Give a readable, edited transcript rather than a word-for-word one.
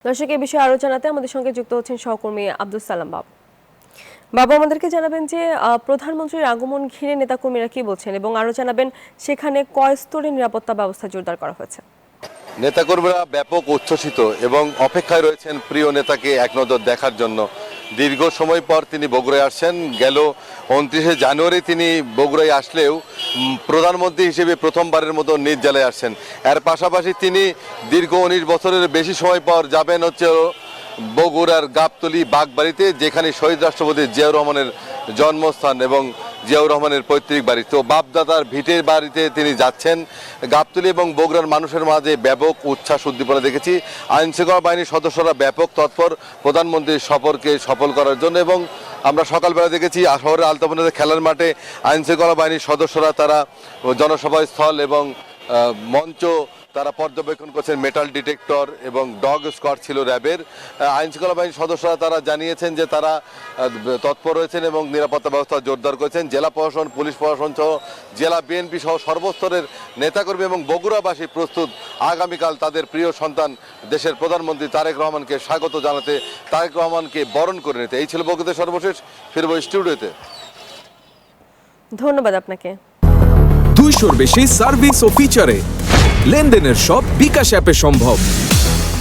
দর্শক এই বিষয়ে আরো জানাতে আমাদের সঙ্গে যুক্ত হচ্ছেন সহকর্মী আব্দুল সালাম বাবু। বাবু, আমাদেরকে জানাবেন যে প্রধানমন্ত্রীর আগমন ঘিরে নেতাকর্মীরা কি বলছেন এবং আরো জানাবেন সেখানে কয় স্তরে নিরাপত্তা ব্যবস্থা জোরদার করা হয়েছে। নেতাকর্মীরা ব্যাপক উচ্ছ্বসিত এবং অপেক্ষায় রয়েছেন প্রিয় নেতাকে এক নজর দেখার জন্য। দীর্ঘ সময় পর তিনি বগুড়ায় আসছেন। গেল 29শে জানুয়ারি তিনি বগুড়ায় আসলেও প্রধানমন্ত্রী হিসেবে প্রথমবারের মতো নিজ জেলায় আসছেন। এর পাশাপাশি তিনি দীর্ঘ 19 বছরের বেশি সময় পর যাবেন হচ্ছে বগুড়ার গাবতলী বাগবাড়িতে, যেখানে শহীদ রাষ্ট্রপতি জিয়াউর রহমানের জন্মস্থান এবং জিয়াউর রহমানের পৈতৃক বাড়ি। তো বাপদাদার ভিটের বাড়িতে তিনি যাচ্ছেন। গাবতলী এবং বগুড়ার মানুষের মাঝে ব্যাপক উচ্ছ্বাস উদ্দীপনা দেখেছি। আইনশৃঙ্খলা বাহিনীর সদস্যরা ব্যাপক তৎপর প্রধানমন্ত্রীর সফরকে সফল করার জন্য। এবং আমরা সকালবেলা দেখেছি শহরের আলতাপনাতে খেলার মাঠে আইনশৃঙ্খলা বাহিনীর সদস্যরা তারা জনসভা স্থল এবং মঞ্চ তারা পর্যবেক্ষণ করছেন। মেটাল ডিটেক্টর এবং ডগ স্কোয়াড ছিল র্যাবের। আইনশৃঙ্খলা বাহিনীর সদস্যরা তারা জানিয়েছেন যে তারা তৎপর রয়েছেন এবং নিরাপত্তা ব্যবস্থা জোরদার করেছেন। জেলা প্রশাসন, পুলিশ প্রশাসন সহ জেলা বিএনপি সহ সর্বস্তরের নেতাকর্মী এবং বগুড়াবাসী প্রস্তুত আগামীকাল তাদের প্রিয় সন্তান দেশের প্রধানমন্ত্রী তারেক রহমানকে স্বাগত জানাতে, তারেক রহমানকে বরণ করে নিতে। এই ছিল বগুড়াতে সর্বশেষ। ফিরবো স্টুডিওতে। ধন্যবাদ আপনাকে। 200-র বেশি সার্ভিস ও ফিচারে লেনদেনের সব বিকাশ অ্যাপে সম্ভব।